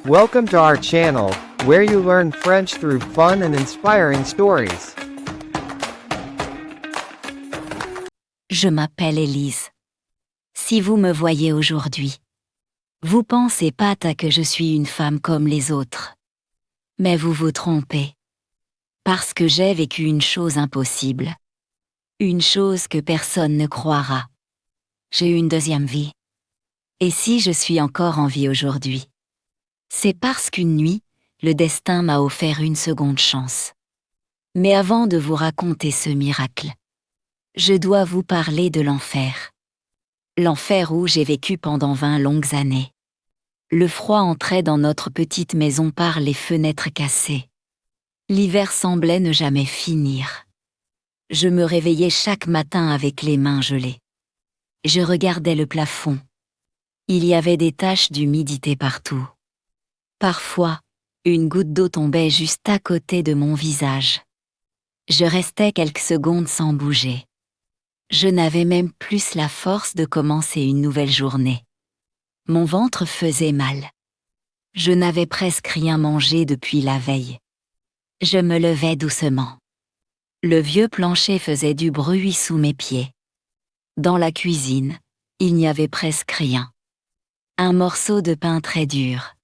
Welcome to our channel, where you learn French through fun and inspiring stories. Je m'appelle Élise. Si vous me voyez aujourd'hui, vous pensez pas que je suis une femme comme les autres. Mais vous vous trompez. Parce que j'ai vécu une chose impossible. Une chose que personne ne croira. J'ai eu une deuxième vie. Et si je suis encore en vie aujourd'hui, c'est parce qu'une nuit, le destin m'a offert une seconde chance. Mais avant de vous raconter ce miracle, je dois vous parler de l'enfer. L'enfer où j'ai vécu pendant 20 longues années. Le froid entrait dans notre petite maison par les fenêtres cassées. L'hiver semblait ne jamais finir. Je me réveillais chaque matin avec les mains gelées. Je regardais le plafond. Il y avait des taches d'humidité partout. Parfois, une goutte d'eau tombait juste à côté de mon visage. Je restais quelques secondes sans bouger. Je n'avais même plus la force de commencer une nouvelle journée. Mon ventre faisait mal. Je n'avais presque rien mangé depuis la veille. Je me levais doucement. Le vieux plancher faisait du bruit sous mes pieds. Dans la cuisine, il n'y avait presque rien. Un morceau de pain très dur.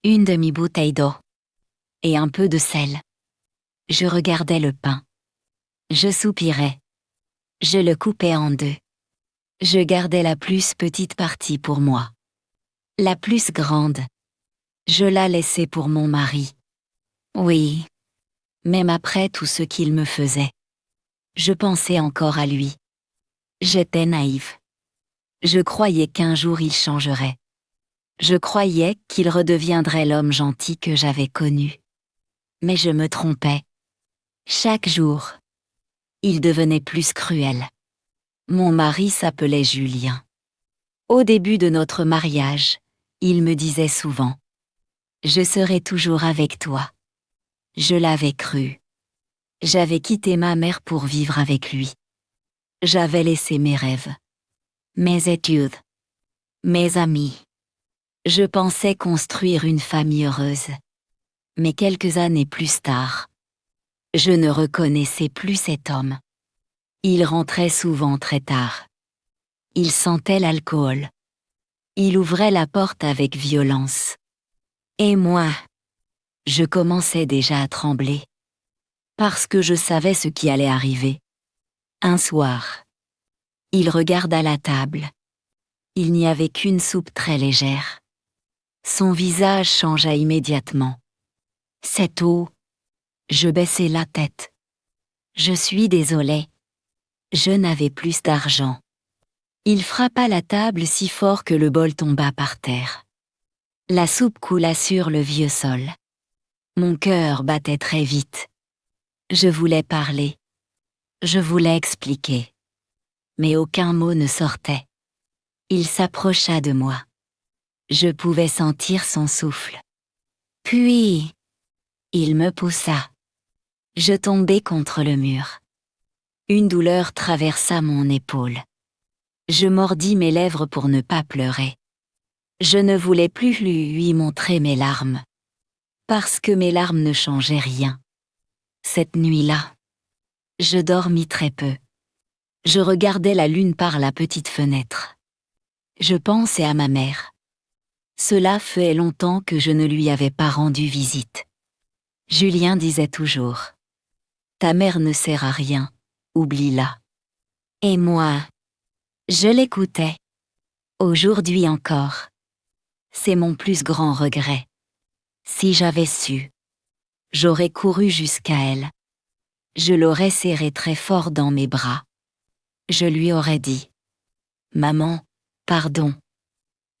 Une demi-bouteille d'eau. Et un peu de sel. Je regardais le pain. Je soupirais. Je le coupais en deux. Je gardais la plus petite partie pour moi. La plus grande, je la laissais pour mon mari. Oui, même après tout ce qu'il me faisait. Je pensais encore à lui. J'étais naïve. Je croyais qu'un jour il changerait. Je croyais qu'il redeviendrait l'homme gentil que j'avais connu. Mais je me trompais. Chaque jour, il devenait plus cruel. Mon mari s'appelait Julien. Au début de notre mariage, il me disait souvent « Je serai toujours avec toi ». Je l'avais cru. J'avais quitté ma mère pour vivre avec lui. J'avais laissé mes rêves, mes études, mes amis. Je pensais construire une famille heureuse. Mais quelques années plus tard, je ne reconnaissais plus cet homme. Il rentrait souvent très tard. Il sentait l'alcool. Il ouvrait la porte avec violence. Et moi, je commençais déjà à trembler. Parce que je savais ce qui allait arriver. Un soir, il regarda la table. Il n'y avait qu'une soupe très légère. Son visage changea immédiatement. Cette eau, je baissai la tête. Je suis désolée. Je n'avais plus d'argent. Il frappa la table si fort que le bol tomba par terre. La soupe coula sur le vieux sol. Mon cœur battait très vite. Je voulais parler. Je voulais expliquer. Mais aucun mot ne sortait. Il s'approcha de moi. Je pouvais sentir son souffle. Puis, il me poussa. Je tombai contre le mur. Une douleur traversa mon épaule. Je mordis mes lèvres pour ne pas pleurer. Je ne voulais plus lui montrer mes larmes. Parce que mes larmes ne changeaient rien. Cette nuit-là, je dormis très peu. Je regardais la lune par la petite fenêtre. Je pensais à ma mère. Cela fait longtemps que je ne lui avais pas rendu visite. Julien disait toujours « Ta mère ne sert à rien, oublie-la ». Et moi, je l'écoutais. Aujourd'hui encore. C'est mon plus grand regret. Si j'avais su, j'aurais couru jusqu'à elle. Je l'aurais serrée très fort dans mes bras. Je lui aurais dit « Maman, pardon.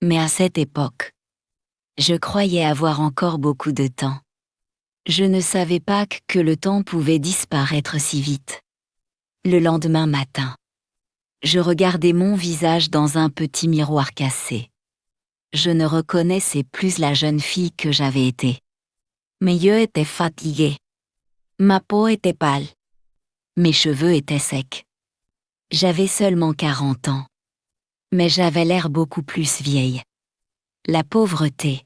Mais à cette époque, je croyais avoir encore beaucoup de temps. Je ne savais pas que le temps pouvait disparaître si vite. » Le lendemain matin, je regardais mon visage dans un petit miroir cassé. Je ne reconnaissais plus la jeune fille que j'avais été. Mes yeux étaient fatigués. Ma peau était pâle. Mes cheveux étaient secs. J'avais seulement 40 ans. Mais j'avais l'air beaucoup plus vieille. La pauvreté.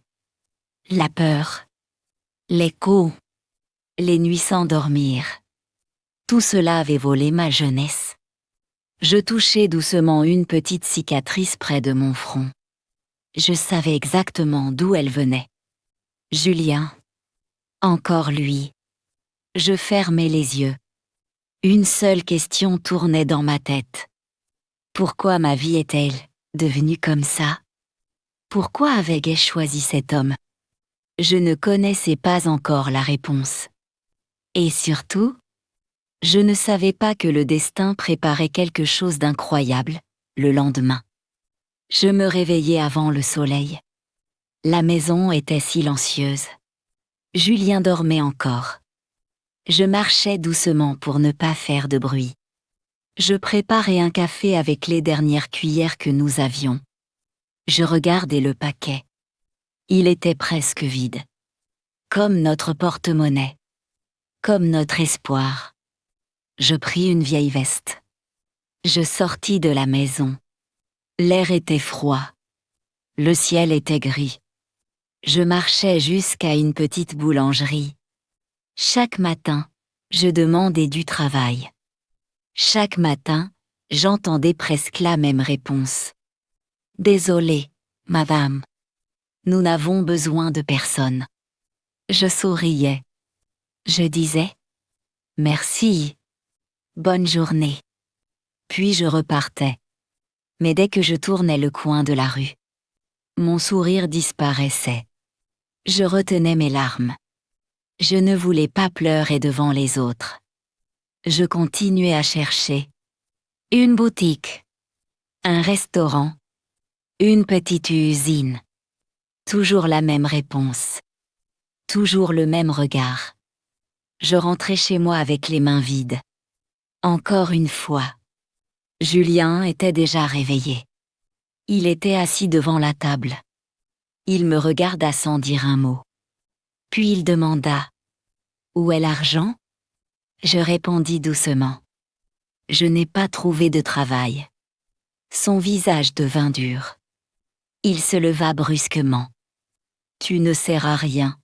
la peur, l'écho, les nuits sans dormir. Tout cela avait volé ma jeunesse. Je touchais doucement une petite cicatrice près de mon front. Je savais exactement d'où elle venait. Julien. Encore lui. Je fermais les yeux. Une seule question tournait dans ma tête. Pourquoi ma vie est-elle devenue comme ça? Pourquoi avais-je choisi cet homme? Je ne connaissais pas encore la réponse. Et surtout, je ne savais pas que le destin préparait quelque chose d'incroyable le lendemain. Je me réveillais avant le soleil. La maison était silencieuse. Julien dormait encore. Je marchais doucement pour ne pas faire de bruit. Je préparais un café avec les dernières cuillères que nous avions. Je regardais le paquet. Il était presque vide. Comme notre porte-monnaie. Comme notre espoir. Je pris une vieille veste. Je sortis de la maison. L'air était froid. Le ciel était gris. Je marchais jusqu'à une petite boulangerie. Chaque matin, je demandais du travail. Chaque matin, j'entendais presque la même réponse. Désolé, madame. Nous n'avons besoin de personne. Je souriais. Je disais merci. Bonne journée. Puis je repartais. Mais dès que je tournais le coin de la rue, mon sourire disparaissait. Je retenais mes larmes. Je ne voulais pas pleurer devant les autres. Je continuais à chercher. Une boutique. Un restaurant. Une petite usine. Toujours la même réponse. Toujours le même regard. Je rentrais chez moi avec les mains vides. Encore une fois. Julien était déjà réveillé. Il était assis devant la table. Il me regarda sans dire un mot. Puis il demanda « Où est l'argent ?» Je répondis doucement. « Je n'ai pas trouvé de travail. » Son visage devint dur. Il se leva brusquement. « Tu ne sers à rien. »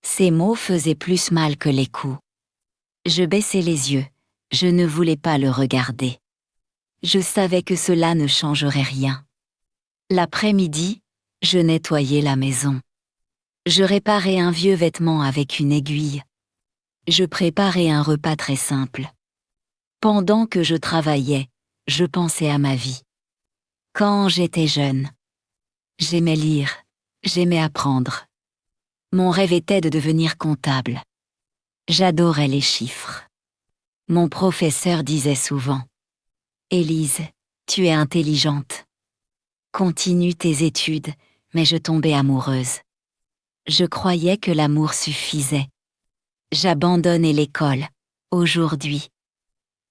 Ces mots faisaient plus mal que les coups. Je baissai les yeux. Je ne voulais pas le regarder. Je savais que cela ne changerait rien. L'après-midi, je nettoyais la maison. Je réparais un vieux vêtement avec une aiguille. Je préparais un repas très simple. Pendant que je travaillais, je pensais à ma vie. Quand j'étais jeune, j'aimais lire, j'aimais apprendre. Mon rêve était de devenir comptable. J'adorais les chiffres. Mon professeur disait souvent « Élise, tu es intelligente. Continue tes études », mais je tombais amoureuse. Je croyais que l'amour suffisait. J'abandonnais l'école, aujourd'hui.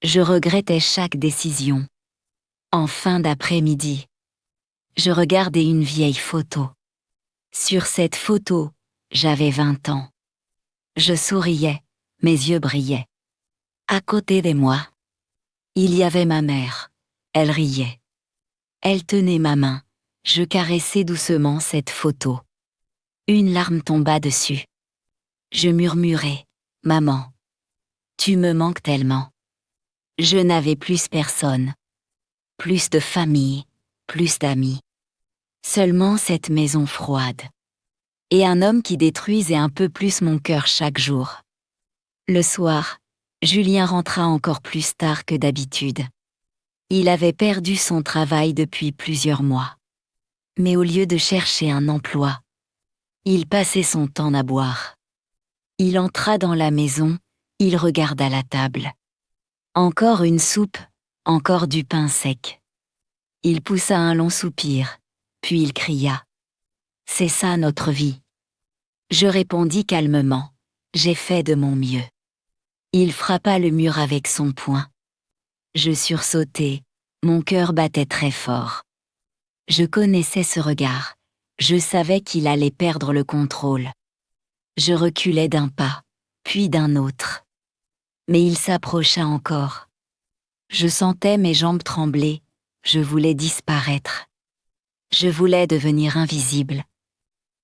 Je regrettais chaque décision. En fin d'après-midi, je regardais une vieille photo. Sur cette photo, j'avais 20 ans. Je souriais, mes yeux brillaient. À côté de moi, il y avait ma mère. Elle riait. Elle tenait ma main. Je caressais doucement cette photo. Une larme tomba dessus. Je murmurai « Maman, tu me manques tellement. » Je n'avais plus personne. Plus de famille, plus d'amis. Seulement cette maison froide. Et un homme qui détruisait un peu plus mon cœur chaque jour. Le soir, Julien rentra encore plus tard que d'habitude. Il avait perdu son travail depuis plusieurs mois. Mais au lieu de chercher un emploi, il passait son temps à boire. Il entra dans la maison, il regarda la table. Encore une soupe, encore du pain sec. Il poussa un long soupir, puis il cria « C'est ça notre vie !» Je répondis calmement « J'ai fait de mon mieux ». Il frappa le mur avec son poing. Je sursautai, mon cœur battait très fort. Je connaissais ce regard, je savais qu'il allait perdre le contrôle. Je reculai d'un pas, puis d'un autre. Mais il s'approcha encore. Je sentais mes jambes trembler, je voulais disparaître. Je voulais devenir invisible.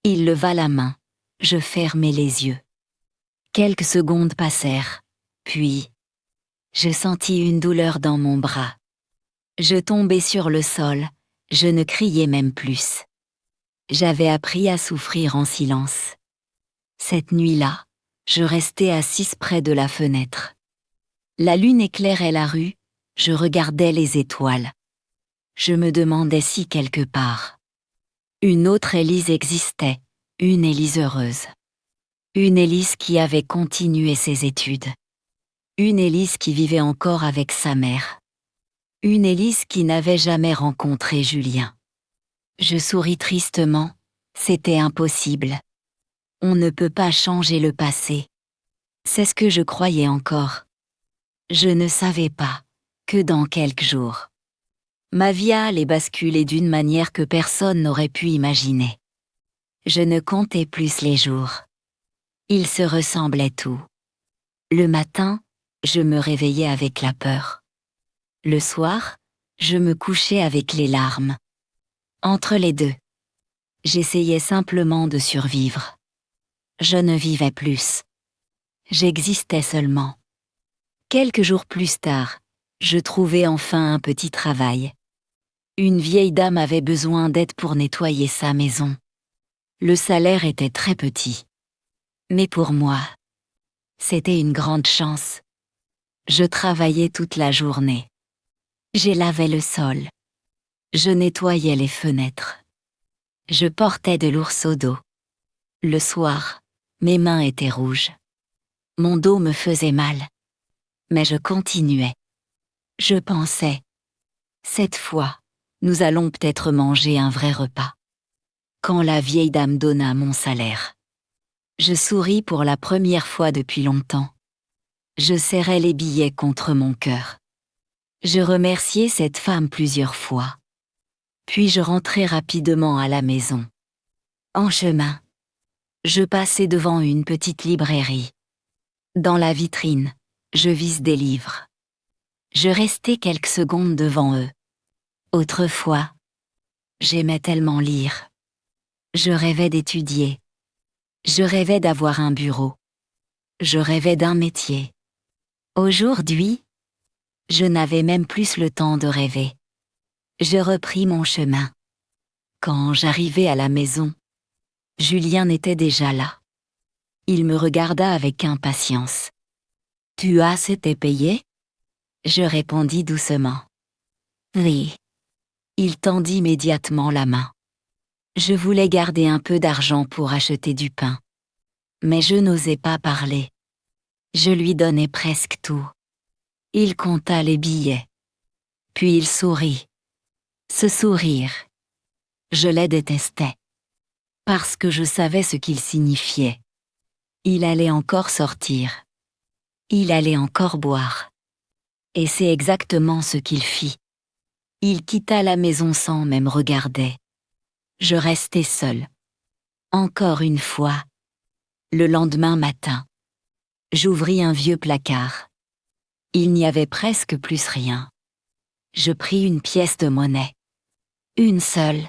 Il leva la main, Je fermai les yeux. Quelques secondes passèrent, puis je sentis une douleur dans mon bras. Je tombai sur le sol, je ne criai même plus. J'avais appris à souffrir en silence. Cette nuit-là, je restais assise près de la fenêtre. La lune éclairait la rue, je regardais les étoiles. Je me demandais si quelque part une autre Élise existait, une Élise heureuse. Une Élise qui avait continué ses études. Une Élise qui vivait encore avec sa mère. Une Élise qui n'avait jamais rencontré Julien. Je souris tristement, c'était impossible. On ne peut pas changer le passé. C'est ce que je croyais encore. Je ne savais pas que dans quelques jours, ma vie allait basculer d'une manière que personne n'aurait pu imaginer. Je ne comptais plus les jours. Ils se ressemblaient tous. Le matin, je me réveillais avec la peur. Le soir, je me couchais avec les larmes. Entre les deux, j'essayais simplement de survivre. Je ne vivais plus. J'existais seulement. Quelques jours plus tard, je trouvai enfin un petit travail. Une vieille dame avait besoin d'aide pour nettoyer sa maison. Le salaire était très petit. Mais pour moi, c'était une grande chance. Je travaillais toute la journée. J'élavais le sol. Je nettoyais les fenêtres. Je portais de lourds seaux d'eau. Le soir, mes mains étaient rouges. Mon dos me faisait mal. Mais je continuais. Je pensais, cette fois, nous allons peut-être manger un vrai repas. Quand la vieille dame donna mon salaire, je souris pour la première fois depuis longtemps. Je serrai les billets contre mon cœur. Je remerciai cette femme plusieurs fois. Puis je rentrai rapidement à la maison. En chemin, je passai devant une petite librairie. Dans la vitrine, je vis des livres. Je restai quelques secondes devant eux. Autrefois, j'aimais tellement lire. Je rêvais d'étudier. Je rêvais d'avoir un bureau. Je rêvais d'un métier. Aujourd'hui, je n'avais même plus le temps de rêver. Je repris mon chemin. Quand j'arrivai à la maison, Julien était déjà là. Il me regarda avec impatience. « Tu as été payé ?» Je répondis doucement. « Oui. » Il tendit immédiatement la main. Je voulais garder un peu d'argent pour acheter du pain. Mais je n'osais pas parler. Je lui donnais presque tout. Il compta les billets. Puis il sourit. Ce sourire, je les détestais. Parce que je savais ce qu'il signifiait. Il allait encore sortir. Il allait encore boire. Et c'est exactement ce qu'il fit. Il quitta la maison sans même regarder. Je restai seule. Encore une fois. Le lendemain matin, j'ouvris un vieux placard. Il n'y avait presque plus rien. Je pris une pièce de monnaie. Une seule.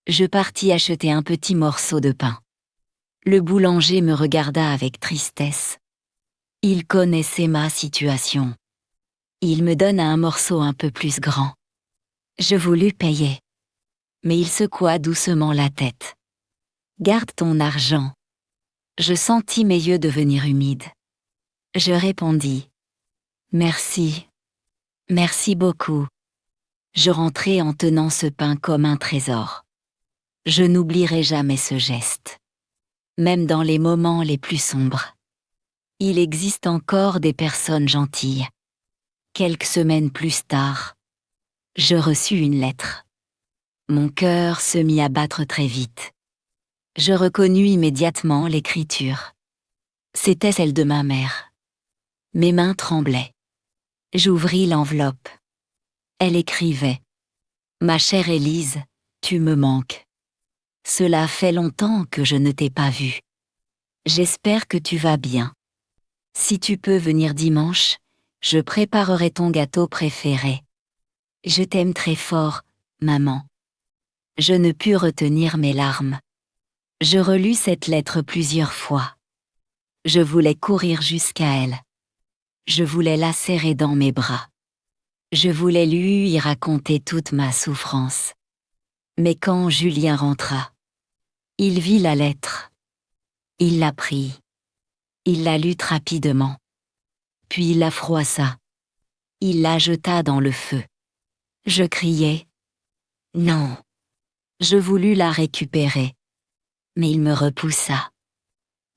Je partis acheter un petit morceau de pain. Le boulanger me regarda avec tristesse. Il connaissait ma situation. Il me donna un morceau un peu plus grand. Je voulus payer. Mais il secoua doucement la tête. « Garde ton argent. » Je sentis mes yeux devenir humides. Je répondis. « Merci. Merci beaucoup. » Je rentrai en tenant ce pain comme un trésor. Je n'oublierai jamais ce geste. Même dans les moments les plus sombres. Il existe encore des personnes gentilles. Quelques semaines plus tard, je reçus une lettre. Mon cœur se mit à battre très vite. Je reconnus immédiatement l'écriture. C'était celle de ma mère. Mes mains tremblaient. J'ouvris l'enveloppe. Elle écrivait « Ma chère Élise, tu me manques. Cela fait longtemps que je ne t'ai pas vue. J'espère que tu vas bien. Si tu peux venir dimanche, je préparerai ton gâteau préféré. Je t'aime très fort, maman. » Je ne pus retenir mes larmes. Je relus cette lettre plusieurs fois. Je voulais courir jusqu'à elle. Je voulais la serrer dans mes bras. Je voulais lui raconter toute ma souffrance. Mais quand Julien rentra, il vit la lettre. Il la prit. Il la lut rapidement. Puis il la froissa. Il la jeta dans le feu. Je criai. Non. Je voulus la récupérer. Mais il me repoussa.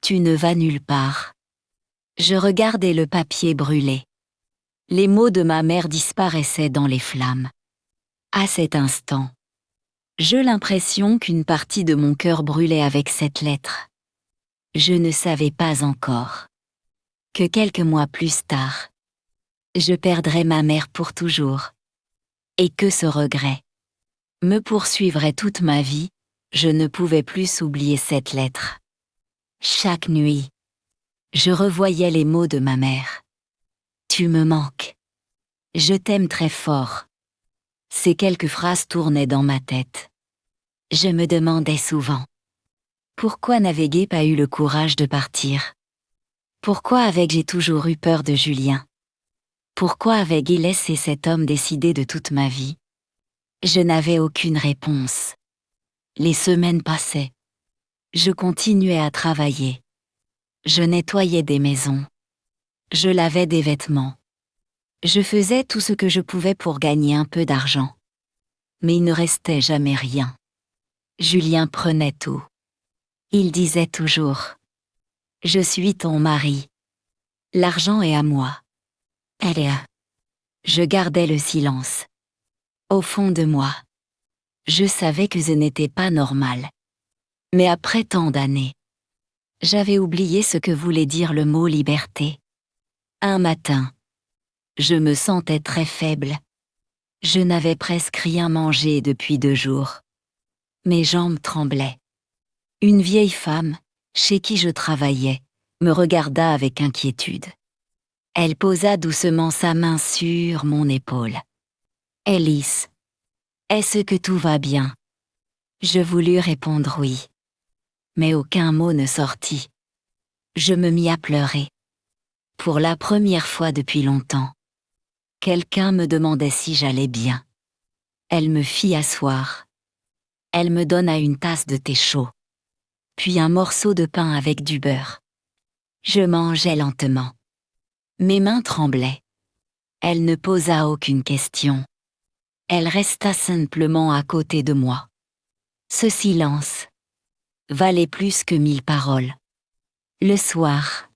Tu ne vas nulle part. Je regardai le papier brûlé. Les mots de ma mère disparaissaient dans les flammes. À cet instant, j'eus l'impression qu'une partie de mon cœur brûlait avec cette lettre. Je ne savais pas encore que quelques mois plus tard, je perdrais ma mère pour toujours, et que ce regret me poursuivrait toute ma vie. Je ne pouvais plus oublier cette lettre. Chaque nuit, je revoyais les mots de ma mère. Tu me manques. Je t'aime très fort. Ces quelques phrases tournaient dans ma tête. Je me demandais souvent pourquoi n'avais-je pas eu le courage de partir? Pourquoi avais-je toujours eu peur de Julien? Pourquoi avais-je laissé cet homme décider de toute ma vie? Je n'avais aucune réponse. Les semaines passaient. Je continuais à travailler. Je nettoyais des maisons. Je lavais des vêtements. Je faisais tout ce que je pouvais pour gagner un peu d'argent. Mais il ne restait jamais rien. Julien prenait tout. Il disait toujours « Je suis ton mari. L'argent est à moi. Elle est à... » Je gardais le silence. Au fond de moi, je savais que ce n'était pas normal. Mais après tant d'années, j'avais oublié ce que voulait dire le mot liberté. Un matin, je me sentais très faible. Je n'avais presque rien mangé depuis 2 jours. Mes jambes tremblaient. Une vieille femme, chez qui je travaillais, me regarda avec inquiétude. Elle posa doucement sa main sur mon épaule. « Alice, est-ce que tout va bien ?» Je voulus répondre oui. Mais aucun mot ne sortit. Je me mis à pleurer. Pour la première fois depuis longtemps, quelqu'un me demandait si j'allais bien. Elle me fit asseoir. Elle me donna une tasse de thé chaud, puis un morceau de pain avec du beurre. Je mangeais lentement. Mes mains tremblaient. Elle ne posa aucune question. Elle resta simplement à côté de moi. Ce silence valait plus que 1000 paroles. Le soir,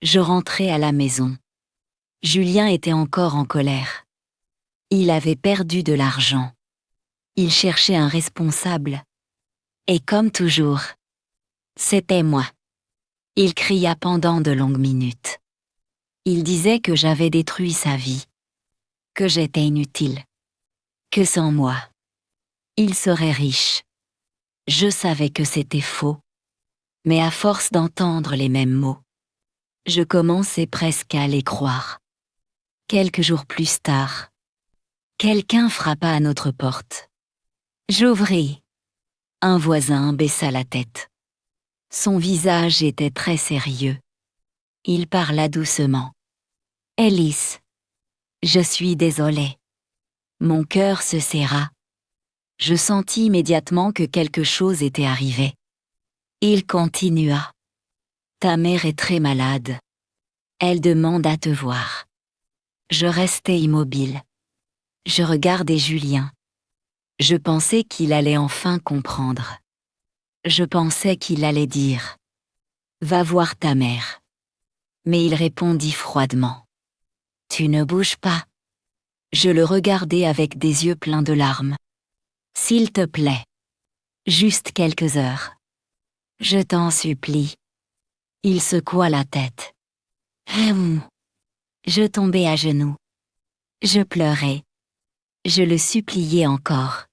je rentrai à la maison. Julien était encore en colère. Il avait perdu de l'argent. Il cherchait un responsable. Et comme toujours, c'était moi. Il cria pendant de longues minutes. Il disait que j'avais détruit sa vie, que j'étais inutile, que sans moi, il serait riche. Je savais que c'était faux, mais à force d'entendre les mêmes mots, je commençais presque à les croire. Quelques jours plus tard, quelqu'un frappa à notre porte. J'ouvris. Un voisin baissa la tête. Son visage était très sérieux. Il parla doucement. « Alice, je suis désolée. » Mon cœur se serra. Je sentis immédiatement que quelque chose était arrivé. Il continua. « Ta mère est très malade. Elle demande à te voir. » Je restais immobile. Je regardais Julien. Je pensais qu'il allait enfin comprendre. Je pensais qu'il allait dire « Va voir ta mère ». Mais il répondit froidement « Tu ne bouges pas ». Je le regardais avec des yeux pleins de larmes. « S'il te plaît, juste quelques heures. Je t'en supplie. » Il secoua la tête. Je tombais à genoux. Je pleurais. Je le suppliais encore.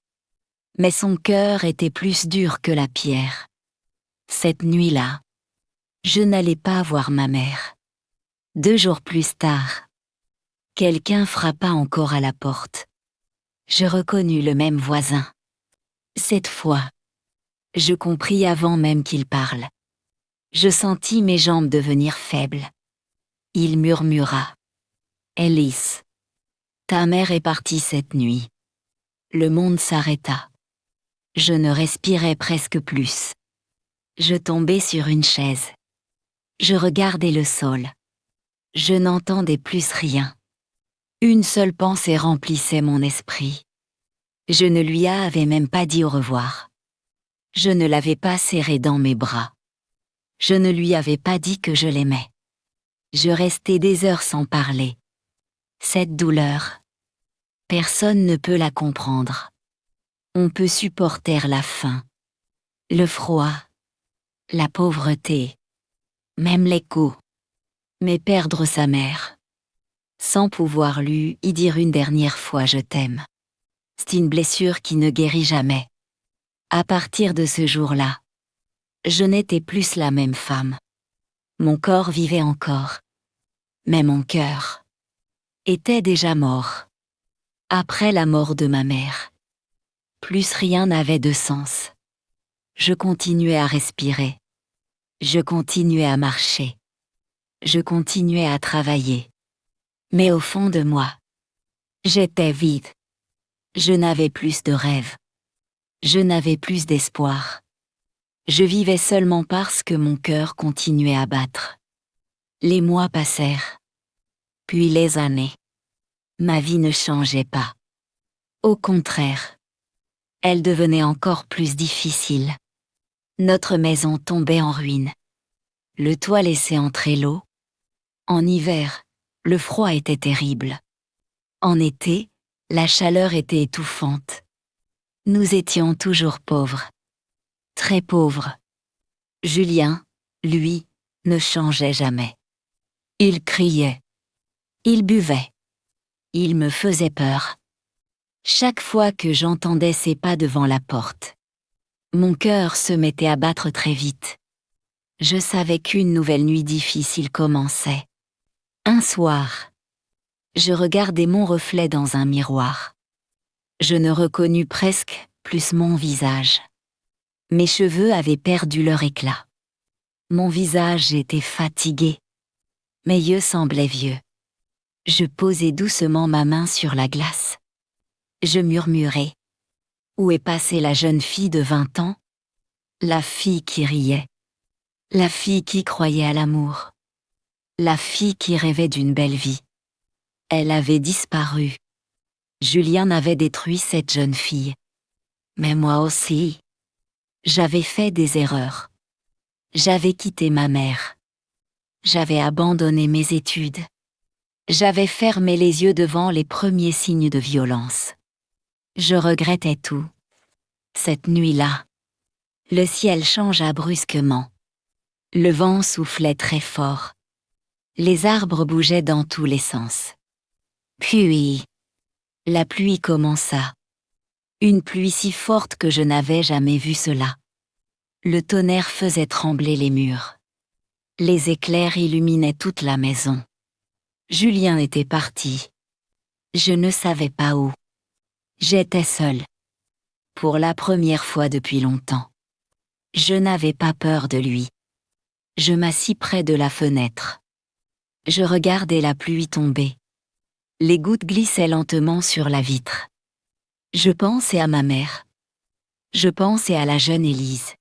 Mais son cœur était plus dur que la pierre. Cette nuit-là, je n'allais pas voir ma mère. 2 jours plus tard, quelqu'un frappa encore à la porte. Je reconnus le même voisin. Cette fois, Je compris avant même qu'il parle. Je sentis mes jambes devenir faibles. Il murmura. Elise, ta mère est partie cette nuit. Le monde s'arrêta. Je ne respirais presque plus. Je tombais sur une chaise. Je regardais le sol. Je n'entendais plus rien. Une seule pensée remplissait mon esprit. Je ne lui avais même pas dit au revoir. Je ne l'avais pas serré dans mes bras. Je ne lui avais pas dit que je l'aimais. Je restais des heures sans parler. Cette douleur, personne ne peut la comprendre. On peut supporter la faim, le froid, la pauvreté, même les coups. Mais perdre sa mère, sans pouvoir lui dire une dernière fois je t'aime, c'est une blessure qui ne guérit jamais. À partir de ce jour-là, je n'étais plus la même femme. Mon corps vivait encore, mais mon cœur était déjà mort. Après la mort de ma mère, plus rien n'avait de sens. Je continuais à respirer. Je continuais à marcher. Je continuais à travailler. Mais au fond de moi, j'étais vide. Je n'avais plus de rêve. Je n'avais plus d'espoir. Je vivais seulement parce que mon cœur continuait à battre. Les mois passèrent. Puis les années. Ma vie ne changeait pas. Au contraire, elle devenait encore plus difficile. Notre maison tombait en ruine. Le toit laissait entrer l'eau. En hiver, le froid était terrible. En été, la chaleur était étouffante. Nous étions toujours pauvres. Très pauvres. Julien, lui, ne changeait jamais. Il criait. Il buvait. Il me faisait peur. Chaque fois que j'entendais ses pas devant la porte, mon cœur se mettait à battre très vite. Je savais qu'une nouvelle nuit difficile commençait. Un soir, je regardais mon reflet dans un miroir. Je ne reconnus presque plus mon visage. Mes cheveux avaient perdu leur éclat. Mon visage était fatigué. Mes yeux semblaient vieux. Je posai doucement ma main sur la glace. Je murmurai. Où est passée la jeune fille de 20 ans? La fille qui riait. La fille qui croyait à l'amour. La fille qui rêvait d'une belle vie. Elle avait disparu. Julien avait détruit cette jeune fille. Mais moi aussi. J'avais fait des erreurs. J'avais quitté ma mère. J'avais abandonné mes études. J'avais fermé les yeux devant les premiers signes de violence. Je regrettais tout. Cette nuit-là, le ciel changea brusquement. Le vent soufflait très fort. Les arbres bougeaient dans tous les sens. Puis, la pluie commença. Une pluie si forte que je n'avais jamais vu cela. Le tonnerre faisait trembler les murs. Les éclairs illuminaient toute la maison. Julien était parti. Je ne savais pas où. J'étais seule. Pour la première fois depuis longtemps. Je n'avais pas peur de lui. Je m'assis près de la fenêtre. Je regardais la pluie tomber. Les gouttes glissaient lentement sur la vitre. Je pensais à ma mère. Je pensais à la jeune Élise.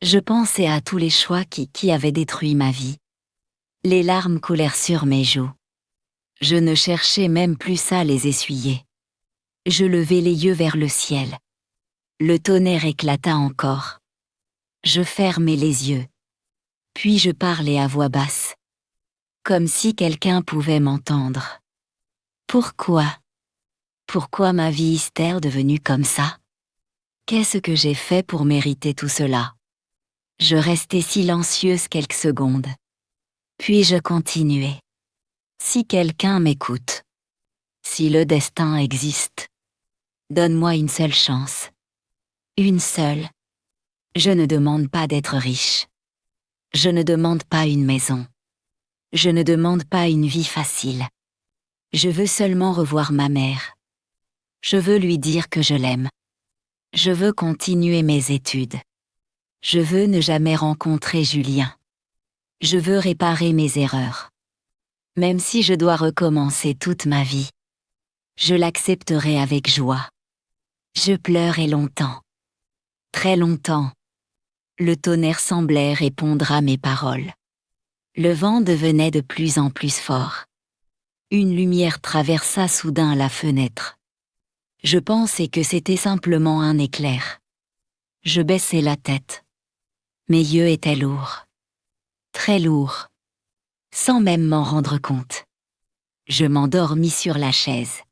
Je pensais à tous les choix qui avaient détruit ma vie. Les larmes coulèrent sur mes joues. Je ne cherchais même plus à les essuyer. Je levai les yeux vers le ciel. Le tonnerre éclata encore. Je fermai les yeux. Puis je parlais à voix basse. Comme si quelqu'un pouvait m'entendre. Pourquoi? Pourquoi ma vie est-elle devenue comme ça? Qu'est-ce que j'ai fait pour mériter tout cela? Je restai silencieuse quelques secondes. Puis je continuai. Si quelqu'un m'écoute, si le destin existe, donne-moi une seule chance. Une seule. Je ne demande pas d'être riche. Je ne demande pas une maison. Je ne demande pas une vie facile. Je veux seulement revoir ma mère. Je veux lui dire que je l'aime. Je veux continuer mes études. Je veux ne jamais rencontrer Julien. Je veux réparer mes erreurs. Même si je dois recommencer toute ma vie, je l'accepterai avec joie. Je pleurai longtemps. Très longtemps. Le tonnerre semblait répondre à mes paroles. Le vent devenait de plus en plus fort. Une lumière traversa soudain la fenêtre. Je pensais que c'était simplement un éclair. Je baissai la tête. Mes yeux étaient lourds. Très lourds. Sans même m'en rendre compte. Je m'endormis sur la chaise.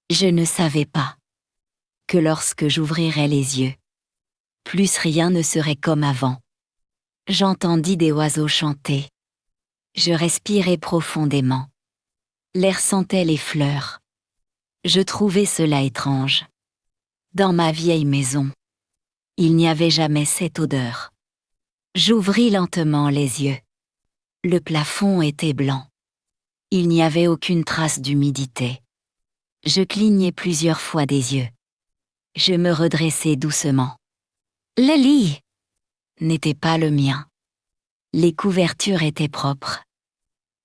Je ne savais pas que lorsque j'ouvrirais les yeux, plus rien ne serait comme avant. J'entendis des oiseaux chanter. Je respirai profondément. L'air sentait les fleurs. Je trouvais cela étrange. Dans ma vieille maison, il n'y avait jamais cette odeur. J'ouvris lentement les yeux. Le plafond était blanc. Il n'y avait aucune trace d'humidité. Je clignai plusieurs fois des yeux. Je me redressai doucement. Le lit n'était pas le mien. Les couvertures étaient propres.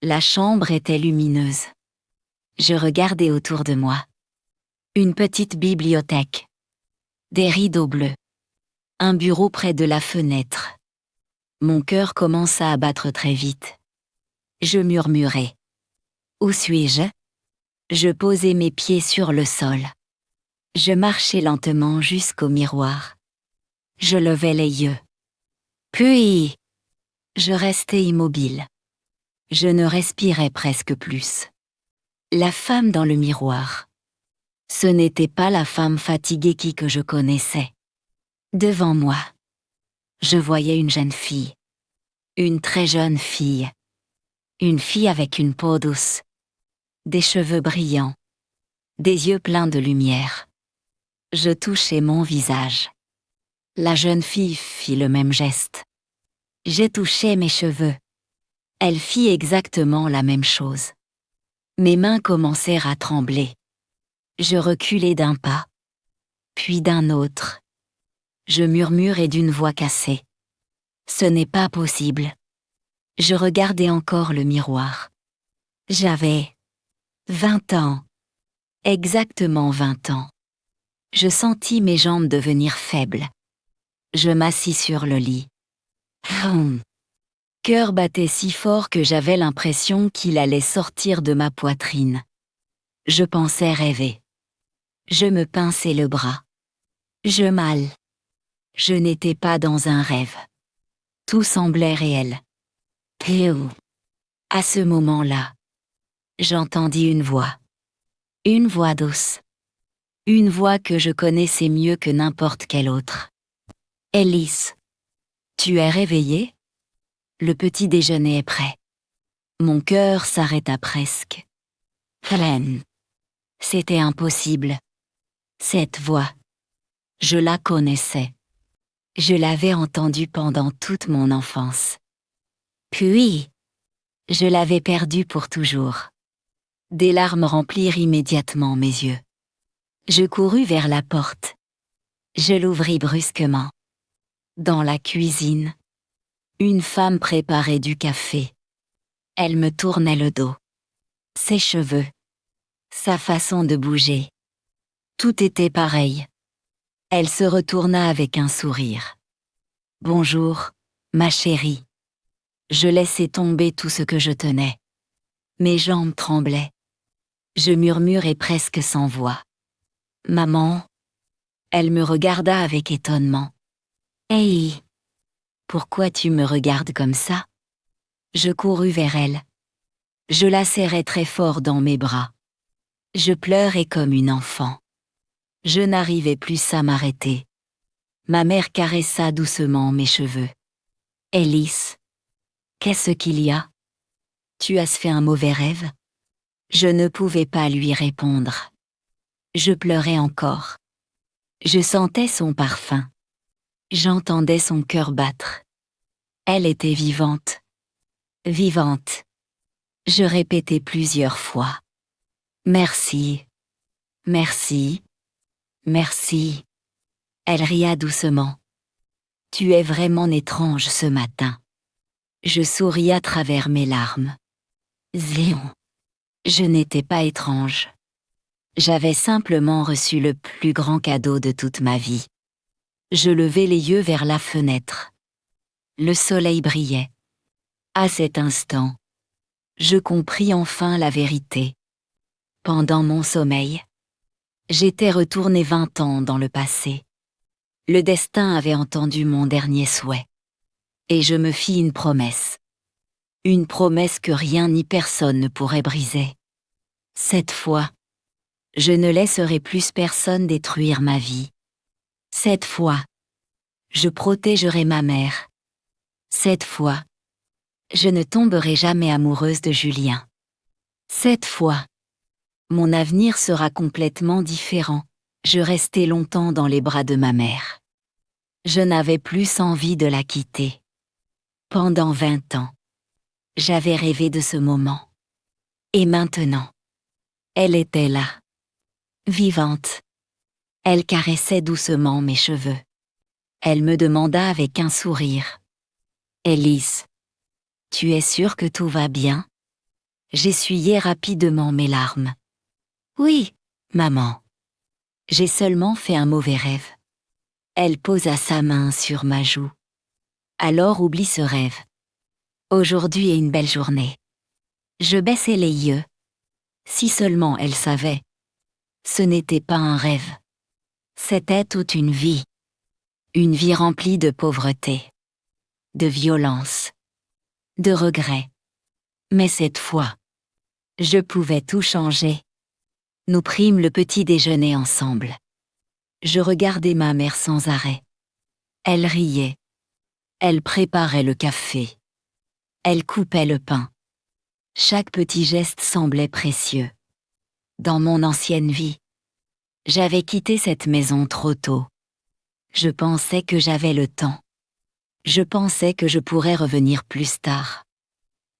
La chambre était lumineuse. Je regardai autour de moi. Une petite bibliothèque. Des rideaux bleus. Un bureau près de la fenêtre. Mon cœur commença à battre très vite. Je murmurai. Où suis-je? Je posai mes pieds sur le sol. Je marchai lentement jusqu'au miroir. Je levai les yeux. Puis, je restai immobile. Je ne respirais presque plus. La femme dans le miroir. Ce n'était pas la femme fatiguée que je connaissais. Devant moi, je voyais une jeune fille. Une très jeune fille. Une fille avec une peau douce. Des cheveux brillants. Des yeux pleins de lumière. Je touchai mon visage. La jeune fille fit le même geste. J'ai touché mes cheveux. Elle fit exactement la même chose. Mes mains commencèrent à trembler. Je reculai d'un pas, puis d'un autre. Je murmurai d'une voix cassée. Ce n'est pas possible. Je regardai encore le miroir. J'avais 20 ans. Exactement 20 ans. Je sentis mes jambes devenir faibles. Je m'assis sur le lit. Cœur battait si fort que j'avais l'impression qu'il allait sortir de ma poitrine. Je pensais rêver. Je me pinçai le bras. Je mal. Je n'étais pas dans un rêve. Tout semblait réel. Péou. À ce moment-là, j'entendis une voix. Une voix douce. Une voix que je connaissais mieux que n'importe quelle autre. Ellis. Tu es réveillée? Le petit déjeuner est prêt. Mon cœur s'arrêta presque. Hélène. C'était impossible. Cette voix. Je la connaissais. Je l'avais entendue pendant toute mon enfance. Puis, je l'avais perdue pour toujours. Des larmes remplirent immédiatement mes yeux. Je courus vers la porte. Je l'ouvris brusquement. Dans la cuisine, une femme préparait du café. Elle me tournait le dos. Ses cheveux. Sa façon de bouger. Tout était pareil. Elle se retourna avec un sourire. Bonjour, ma chérie. Je laissai tomber tout ce que je tenais. Mes jambes tremblaient. Je murmurai presque sans voix. Maman. Elle me regarda avec étonnement. Hey! Pourquoi tu me regardes comme ça? Je courus vers elle. Je la serrai très fort dans mes bras. Je pleurais comme une enfant. Je n'arrivais plus à m'arrêter. Ma mère caressa doucement mes cheveux. Ellis, qu'est-ce qu'il y a? Tu as fait un mauvais rêve? Je ne pouvais pas lui répondre. Je pleurais encore. Je sentais son parfum. J'entendais son cœur battre. Elle était vivante. Vivante. Je répétais plusieurs fois. Merci. Merci. Merci. Elle ria doucement. Tu es vraiment étrange ce matin. Je souris à travers mes larmes. Zéon. Je n'étais pas étrange. J'avais simplement reçu le plus grand cadeau de toute ma vie. Je levai les yeux vers la fenêtre. Le soleil brillait. À cet instant, je compris enfin la vérité. Pendant mon sommeil, j'étais retourné 20 ans dans le passé. Le destin avait entendu mon dernier souhait. Et je me fis une promesse. Une promesse que rien ni personne ne pourrait briser. Cette fois, je ne laisserai plus personne détruire ma vie. Cette fois, je protégerai ma mère. Cette fois, je ne tomberai jamais amoureuse de Julien. Cette fois, mon avenir sera complètement différent. Je restai longtemps dans les bras de ma mère. Je n'avais plus envie de la quitter. Pendant 20 ans, j'avais rêvé de ce moment. Et maintenant, elle était là, vivante. Elle caressait doucement mes cheveux. Elle me demanda avec un sourire. « Élise, tu es sûre que tout va bien ?» J'essuyai rapidement mes larmes. « Oui, maman. J'ai seulement fait un mauvais rêve. » Elle posa sa main sur ma joue. « Alors oublie ce rêve. Aujourd'hui est une belle journée. » Je baissai les yeux. Si seulement elle savait. Ce n'était pas un rêve. C'était toute une vie. Une vie remplie de pauvreté, de violence, de regrets. Mais cette fois, je pouvais tout changer. Nous prîmes le petit déjeuner ensemble. Je regardais ma mère sans arrêt. Elle riait. Elle préparait le café. Elle coupait le pain. Chaque petit geste semblait précieux. Dans mon ancienne vie, j'avais quitté cette maison trop tôt. Je pensais que j'avais le temps. Je pensais que je pourrais revenir plus tard.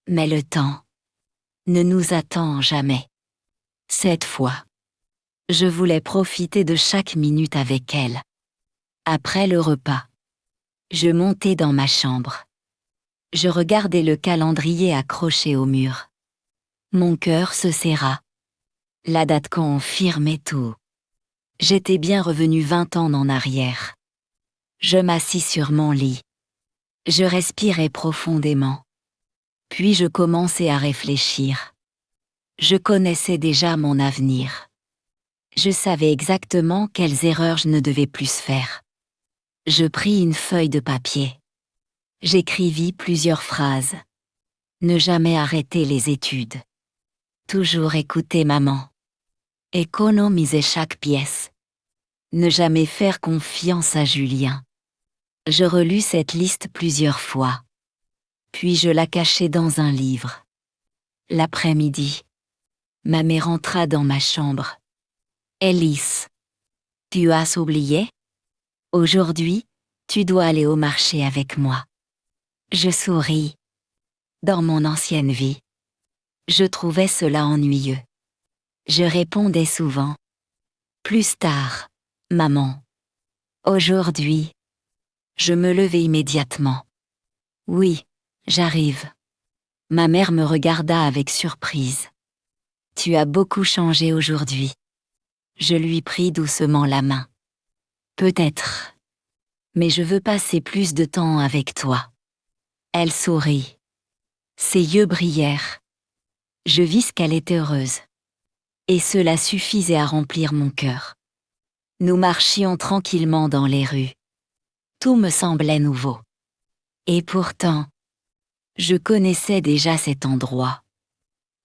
Mais le temps ne nous attend jamais. Cette fois, je voulais profiter de chaque minute avec elle. Après le repas, je montai dans ma chambre. Je regardais le calendrier accroché au mur. Mon cœur se serra. La date confirmait tout. J'étais bien revenu 20 ans en arrière. Je m'assis sur mon lit. Je respirais profondément. Puis je commençai à réfléchir. Je connaissais déjà mon avenir. Je savais exactement quelles erreurs je ne devais plus faire. Je pris une feuille de papier. J'écrivis plusieurs phrases. Ne jamais arrêter les études. Toujours écouter maman. Économiser chaque pièce. Ne jamais faire confiance à Julien. Je relus cette liste plusieurs fois. Puis je la cachai dans un livre. L'après-midi, ma mère entra dans ma chambre. « Élise, tu as oublié? Aujourd'hui, tu dois aller au marché avec moi. » Je souris. Dans mon ancienne vie, je trouvais cela ennuyeux. Je répondais souvent. « Plus tard, maman. » Aujourd'hui, je me levai immédiatement. « Oui, j'arrive. » Ma mère me regarda avec surprise. « Tu as beaucoup changé aujourd'hui. » Je lui pris doucement la main. « Peut-être. Mais je veux passer plus de temps avec toi. » Elle sourit. Ses yeux brillèrent. Je vis qu'elle était heureuse. Et cela suffisait à remplir mon cœur. Nous marchions tranquillement dans les rues. Tout me semblait nouveau. Et pourtant, je connaissais déjà cet endroit.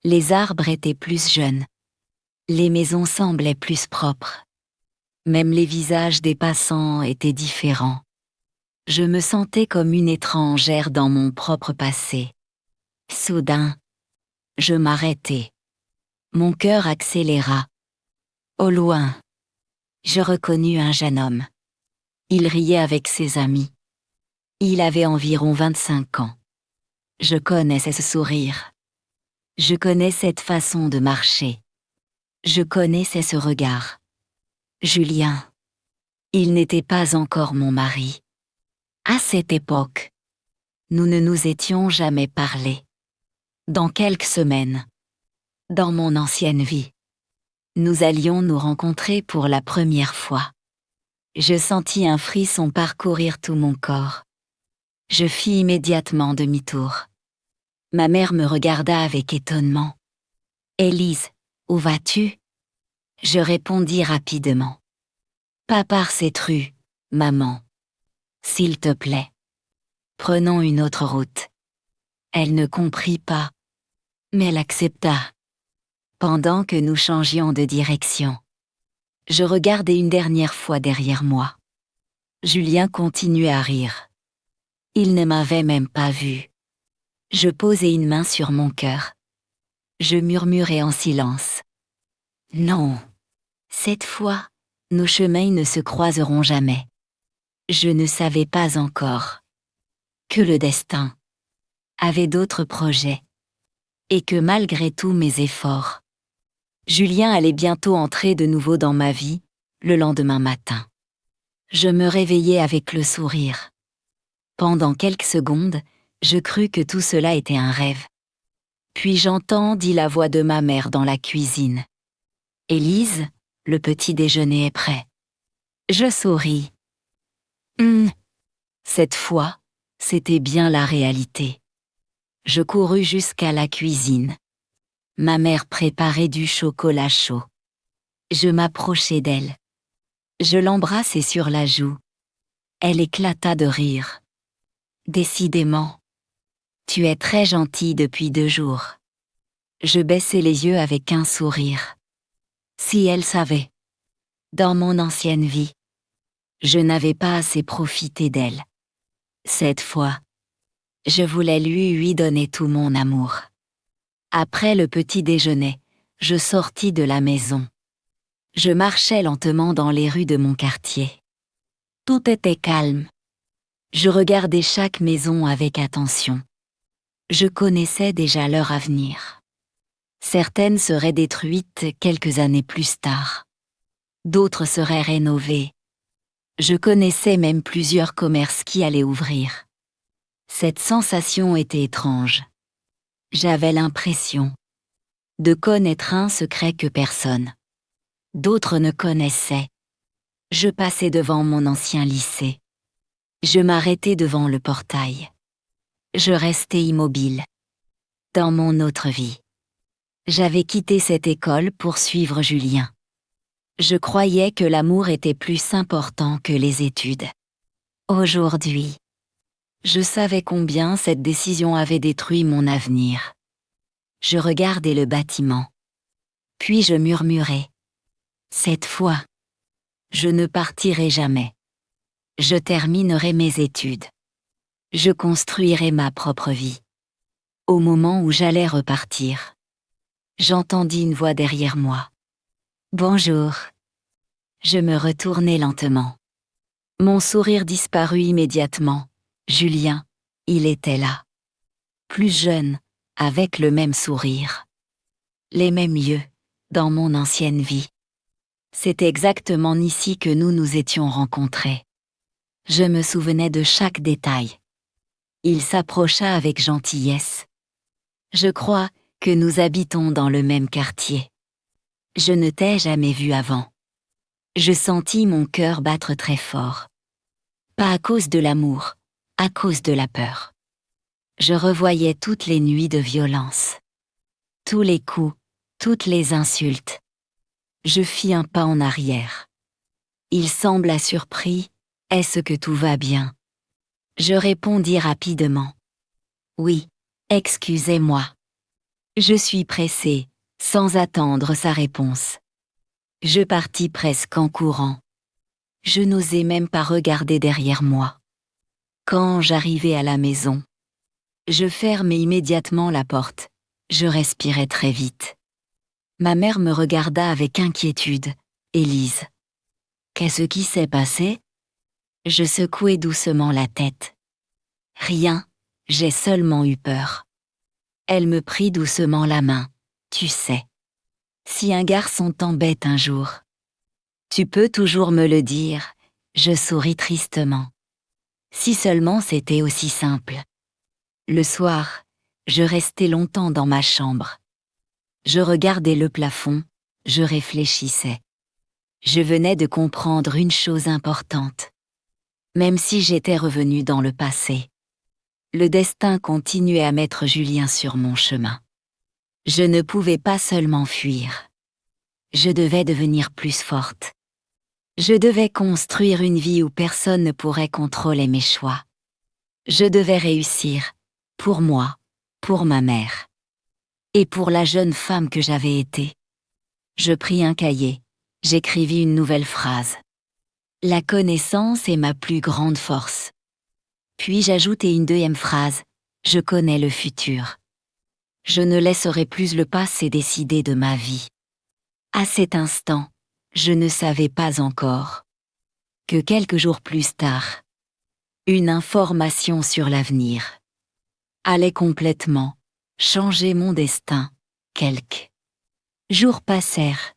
Les arbres étaient plus jeunes. Les maisons semblaient plus propres. Même les visages des passants étaient différents. Je me sentais comme une étrangère dans mon propre passé. Soudain, je m'arrêtai. Mon cœur accéléra. Au loin, je reconnus un jeune homme. Il riait avec ses amis. Il avait environ 25 ans. Je connaissais ce sourire. Je connais cette façon de marcher. Je connaissais ce regard. Julien. Il n'était pas encore mon mari. À cette époque, nous ne nous étions jamais parlé. Dans quelques semaines, dans mon ancienne vie, nous allions nous rencontrer pour la première fois. Je sentis un frisson parcourir tout mon corps. Je fis immédiatement demi-tour. Ma mère me regarda avec étonnement. « Élise, où vas-tu » Je répondis rapidement. « Pas par cette rue, maman. S'il te plaît. Prenons une autre route. » Elle ne comprit pas, mais elle accepta. Pendant que nous changions de direction, je regardai une dernière fois derrière moi. Julien continuait à rire. Il ne m'avait même pas vue. Je posai une main sur mon cœur. Je murmurai en silence. « Non, cette fois, nos chemins ne se croiseront jamais. » Je ne savais pas encore que le destin avait d'autres projets et que malgré tous mes efforts, Julien allait bientôt entrer de nouveau dans ma vie, le lendemain matin. Je me réveillai avec le sourire. Pendant quelques secondes, je crus que tout cela était un rêve. Puis j'entendis la voix de ma mère dans la cuisine. « Élise, le petit déjeuner est prêt. » Je souris. Cette fois, c'était bien la réalité. Je courus jusqu'à la cuisine. Ma mère préparait du chocolat chaud. Je m'approchai d'elle. Je l'embrassai sur la joue. Elle éclata de rire. « Décidément, tu es très gentille depuis 2 jours. » Je baissai les yeux avec un sourire. Si elle savait. Dans mon ancienne vie, je n'avais pas assez profité d'elle. Cette fois, je voulais lui donner tout mon amour. Après le petit déjeuner, je sortis de la maison. Je marchais lentement dans les rues de mon quartier. Tout était calme. Je regardais chaque maison avec attention. Je connaissais déjà leur avenir. Certaines seraient détruites quelques années plus tard. D'autres seraient rénovées. Je connaissais même plusieurs commerces qui allaient ouvrir. Cette sensation était étrange. J'avais l'impression de connaître un secret que personne d'autres ne connaissaient. Je passais devant mon ancien lycée. Je m'arrêtai devant le portail. Je restai immobile. Dans mon autre vie, j'avais quitté cette école pour suivre Julien. Je croyais que l'amour était plus important que les études. Aujourd'hui, je savais combien cette décision avait détruit mon avenir. Je regardais le bâtiment. Puis je murmurai. Cette fois, je ne partirai jamais. Je terminerai mes études. Je construirai ma propre vie. Au moment où j'allais repartir, j'entendis une voix derrière moi. « Bonjour ». Je me retournai lentement. Mon sourire disparut immédiatement. Julien, il était là. Plus jeune, avec le même sourire. Les mêmes yeux, dans mon ancienne vie. C'est exactement ici que nous nous étions rencontrés. Je me souvenais de chaque détail. Il s'approcha avec gentillesse. Je crois que nous habitons dans le même quartier. Je ne t'ai jamais vu avant. Je sentis mon cœur battre très fort. Pas à cause de l'amour, à cause de la peur. Je revoyais toutes les nuits de violence. Tous les coups, toutes les insultes. Je fis un pas en arrière. Il sembla surpris. « Est-ce que tout va bien ?» Je répondis rapidement. « Oui, excusez-moi. » Je suis pressée, sans attendre sa réponse. Je partis presque en courant. Je n'osais même pas regarder derrière moi. Quand j'arrivai à la maison, je fermai immédiatement la porte. Je respirais très vite. Ma mère me regarda avec inquiétude. « Élise, qu'est-ce qui s'est passé ?» Je secouai doucement la tête. « Rien, j'ai seulement eu peur. » Elle me prit doucement la main. « Tu sais, si un garçon t'embête un jour, tu peux toujours me le dire. » Je souris tristement. Si seulement c'était aussi simple. Le soir, je restais longtemps dans ma chambre. Je regardais le plafond, je réfléchissais. Je venais de comprendre une chose importante. Même si j'étais revenue dans le passé, le destin continuait à mettre Julien sur mon chemin. Je ne pouvais pas seulement fuir. Je devais devenir plus forte. Je devais construire une vie où personne ne pourrait contrôler mes choix. Je devais réussir, pour moi, pour ma mère. Et pour la jeune femme que j'avais été. Je pris un cahier, j'écrivis une nouvelle phrase. La connaissance est ma plus grande force. Puis j'ajoutai une deuxième phrase, je connais le futur. Je ne laisserai plus le passé décider de ma vie. À cet instant, je ne savais pas encore que quelques jours plus tard, une information sur l'avenir allait complètement changer mon destin. Quelques jours passèrent.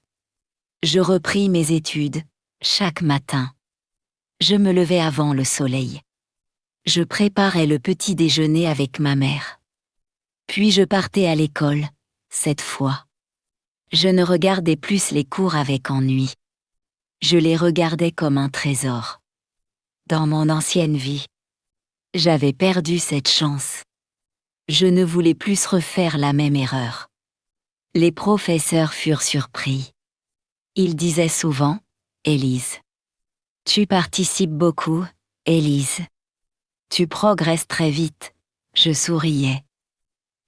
Je repris mes études, chaque matin. Je me levais avant le soleil. Je préparais le petit déjeuner avec ma mère. Puis je partais à l'école, cette fois. Je ne regardais plus les cours avec ennui. Je les regardais comme un trésor. Dans mon ancienne vie, j'avais perdu cette chance. Je ne voulais plus refaire la même erreur. Les professeurs furent surpris. Ils disaient souvent, « Élise, tu participes beaucoup, Élise. Tu progresses très vite. » Je souriais.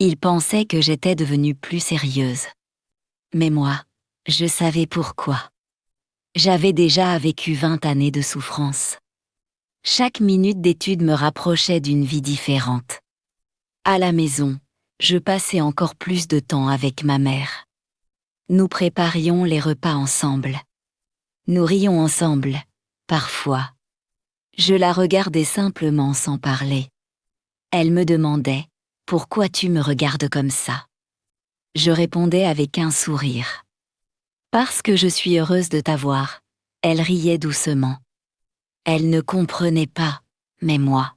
Ils pensaient que j'étais devenue plus sérieuse. Mais moi, je savais pourquoi. J'avais déjà vécu 20 années de souffrance. Chaque minute d'étude me rapprochait d'une vie différente. À la maison, je passais encore plus de temps avec ma mère. Nous préparions les repas ensemble. Nous rions ensemble, parfois. Je la regardais simplement sans parler. Elle me demandait « Pourquoi tu me regardes comme ça ?» Je répondais avec un sourire. « Parce que je suis heureuse de t'avoir. » Elle riait doucement. Elle ne comprenait pas, mais moi.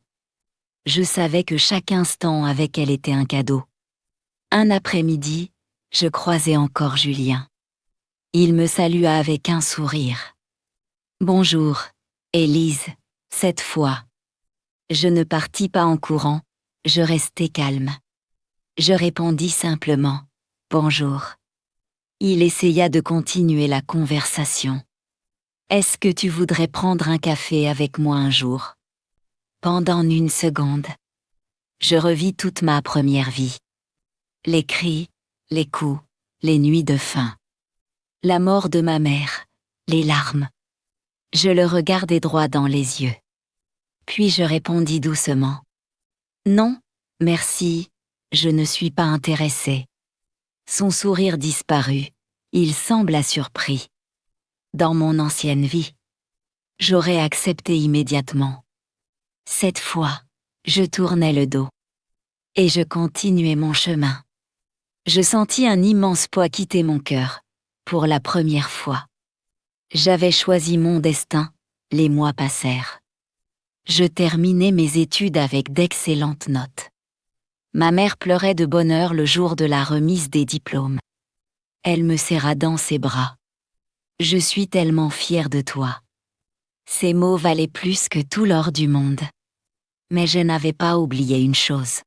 Je savais que chaque instant avec elle était un cadeau. Un après-midi, je croisai encore Julien. Il me salua avec un sourire. « Bonjour, Élise, cette fois. » Je ne partis pas en courant, je restai calme. Je répondis simplement « Bonjour ». Il essaya de continuer la conversation. « Est-ce que tu voudrais prendre un café avec moi un jour ?» Pendant une seconde, je revis toute ma première vie. Les cris, les coups, les nuits de faim. La mort de ma mère, les larmes. Je le regardai droit dans les yeux. Puis je répondis doucement. « Non, merci, je ne suis pas intéressée. » Son sourire disparut, il sembla surpris. Dans mon ancienne vie, j'aurais accepté immédiatement. Cette fois, je tournai le dos. Et je continuai mon chemin. Je sentis un immense poids quitter mon cœur, pour la première fois. J'avais choisi mon destin, les mois passèrent. Je terminai mes études avec d'excellentes notes. Ma mère pleurait de bonheur le jour de la remise des diplômes. Elle me serra dans ses bras. « Je suis tellement fière de toi. » Ces mots valaient plus que tout l'or du monde. Mais je n'avais pas oublié une chose.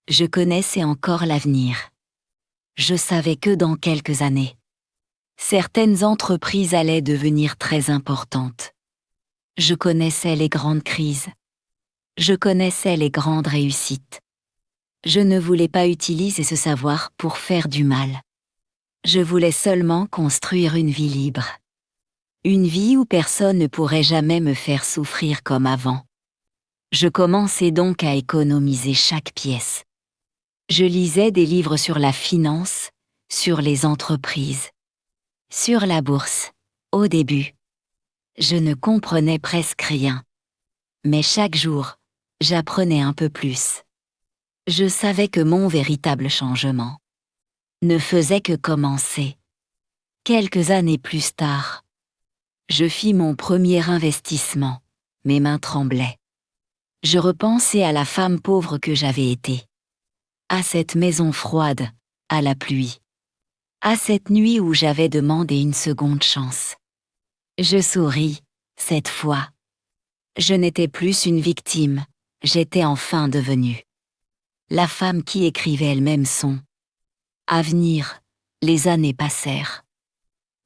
Je connaissais encore l'avenir. Je savais que dans quelques années, certaines entreprises allaient devenir très importantes. Je connaissais les grandes crises. Je connaissais les grandes réussites. Je ne voulais pas utiliser ce savoir pour faire du mal. Je voulais seulement construire une vie libre. Une vie où personne ne pourrait jamais me faire souffrir comme avant. Je commençai donc à économiser chaque pièce. Je lisais des livres sur la finance, sur les entreprises, sur la bourse, au début. Je ne comprenais presque rien. Mais chaque jour, j'apprenais un peu plus. Je savais que mon véritable changement ne faisait que commencer. Quelques années plus tard, je fis mon premier investissement, mes mains tremblaient. Je repensais à la femme pauvre que j'avais été. À cette maison froide, à la pluie. À cette nuit où j'avais demandé une seconde chance. Je souris, cette fois. Je n'étais plus une victime, j'étais enfin devenue la femme qui écrivait elle-même son avenir. Les années passèrent.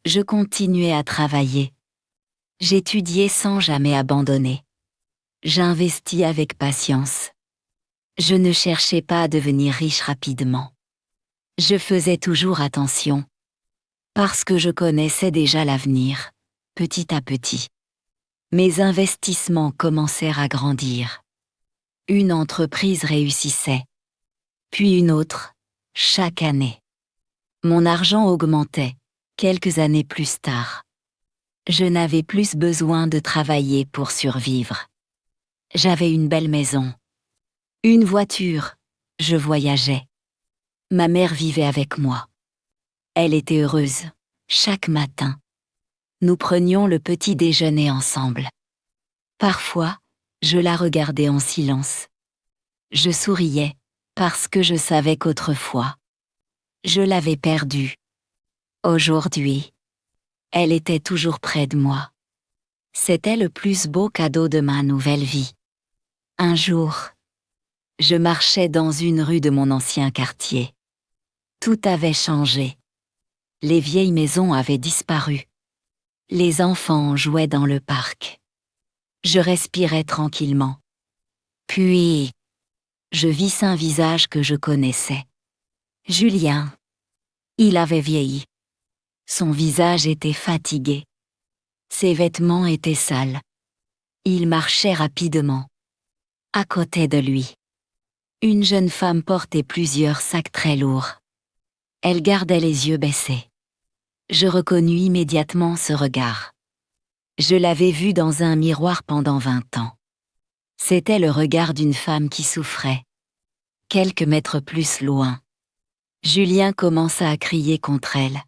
Je continuais à travailler. J'étudiais sans jamais abandonner. J'investis avec patience. Je ne cherchais pas à devenir riche rapidement. Je faisais toujours attention. Parce que je connaissais déjà l'avenir, petit à petit. Mes investissements commencèrent à grandir. Une entreprise réussissait. Puis une autre, chaque année. Mon argent augmentait, quelques années plus tard. Je n'avais plus besoin de travailler pour survivre. J'avais une belle maison. Une voiture, je voyageais. Ma mère vivait avec moi. Elle était heureuse, chaque matin. Nous prenions le petit déjeuner ensemble. Parfois, je la regardais en silence. Je souriais, parce que je savais qu'autrefois, je l'avais perdue. Aujourd'hui, elle était toujours près de moi. C'était le plus beau cadeau de ma nouvelle vie. Un jour, je marchais dans une rue de mon ancien quartier. Tout avait changé. Les vieilles maisons avaient disparu. Les enfants jouaient dans le parc. Je respirais tranquillement. Puis, je vis un visage que je connaissais. Julien. Il avait vieilli. Son visage était fatigué. Ses vêtements étaient sales. Il marchait rapidement. À côté de lui, une jeune femme portait plusieurs sacs très lourds. Elle gardait les yeux baissés. Je reconnus immédiatement ce regard. Je l'avais vu dans un miroir pendant 20 ans. C'était le regard d'une femme qui souffrait. Quelques mètres plus loin, Julien commença à crier contre elle.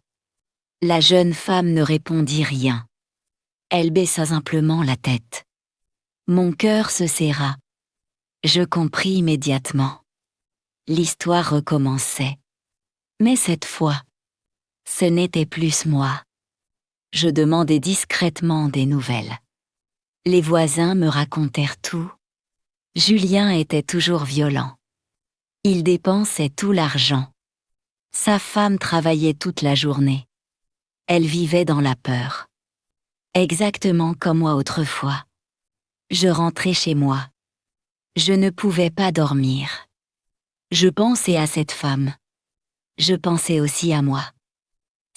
La jeune femme ne répondit rien. Elle baissa simplement la tête. Mon cœur se serra. Je compris immédiatement. L'histoire recommençait. Mais cette fois, ce n'était plus moi. Je demandai discrètement des nouvelles. Les voisins me racontèrent tout. Julien était toujours violent. Il dépensait tout l'argent. Sa femme travaillait toute la journée. Elle vivait dans la peur. Exactement comme moi autrefois. Je rentrais chez moi. Je ne pouvais pas dormir. Je pensais à cette femme. Je pensais aussi à moi.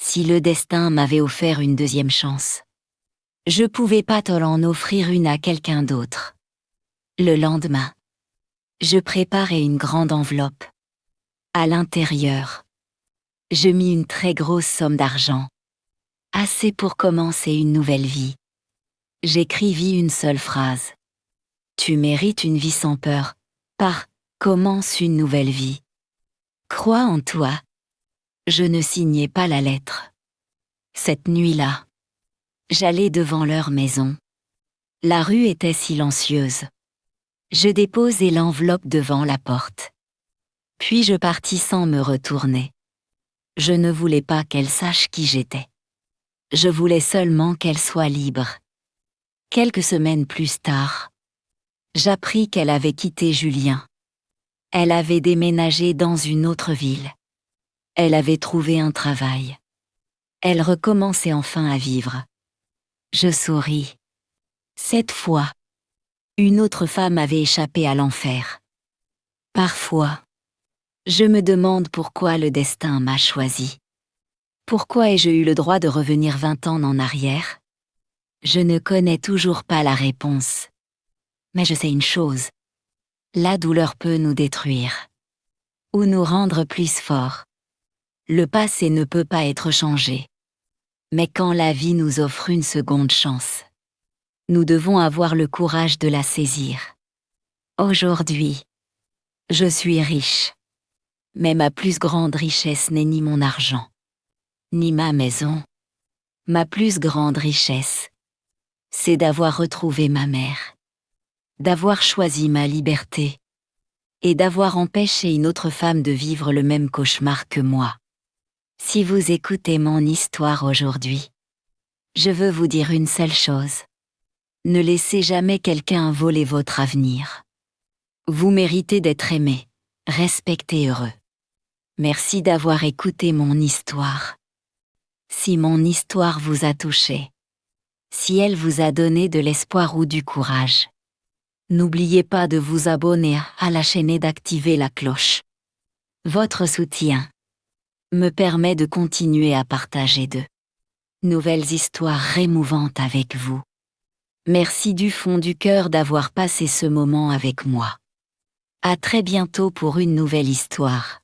Si le destin m'avait offert une deuxième chance, je pouvais pas en offrir une à quelqu'un d'autre. Le lendemain, je préparai une grande enveloppe. À l'intérieur, je mis une très grosse somme d'argent. Assez pour commencer une nouvelle vie. J'écrivis une seule phrase. Tu mérites une vie sans peur. Commence une nouvelle vie. Crois en toi. Je ne signai pas la lettre. Cette nuit-là, j'allais devant leur maison. La rue était silencieuse. Je déposai l'enveloppe devant la porte. Puis je partis sans me retourner. Je ne voulais pas qu'elle sache qui j'étais. Je voulais seulement qu'elle soit libre. Quelques semaines plus tard, j'appris qu'elle avait quitté Julien. Elle avait déménagé dans une autre ville. Elle avait trouvé un travail. Elle recommençait enfin à vivre. Je souris. Cette fois, une autre femme avait échappé à l'enfer. Parfois, je me demande pourquoi le destin m'a choisi. Pourquoi ai-je eu le droit de revenir 20 ans en arrière? Je ne connais toujours pas la réponse. Mais je sais une chose. La douleur peut nous détruire. Ou nous rendre plus forts. Le passé ne peut pas être changé. Mais quand la vie nous offre une seconde chance, nous devons avoir le courage de la saisir. Aujourd'hui, je suis riche. Mais ma plus grande richesse n'est ni mon argent, ni ma maison. Ma plus grande richesse, c'est d'avoir retrouvé ma mère. d'avoir choisi ma liberté et d'avoir empêché une autre femme de vivre le même cauchemar que moi. Si vous écoutez mon histoire aujourd'hui, je veux vous dire une seule chose. Ne laissez jamais quelqu'un voler votre avenir. Vous méritez d'être aimé, respecté et heureux. Merci d'avoir écouté mon histoire. Si mon histoire vous a touché, si elle vous a donné de l'espoir ou du courage, n'oubliez pas de vous abonner à la chaîne et d'activer la cloche. Votre soutien me permet de continuer à partager de nouvelles histoires émouvantes avec vous. Merci du fond du cœur d'avoir passé ce moment avec moi. À très bientôt pour une nouvelle histoire.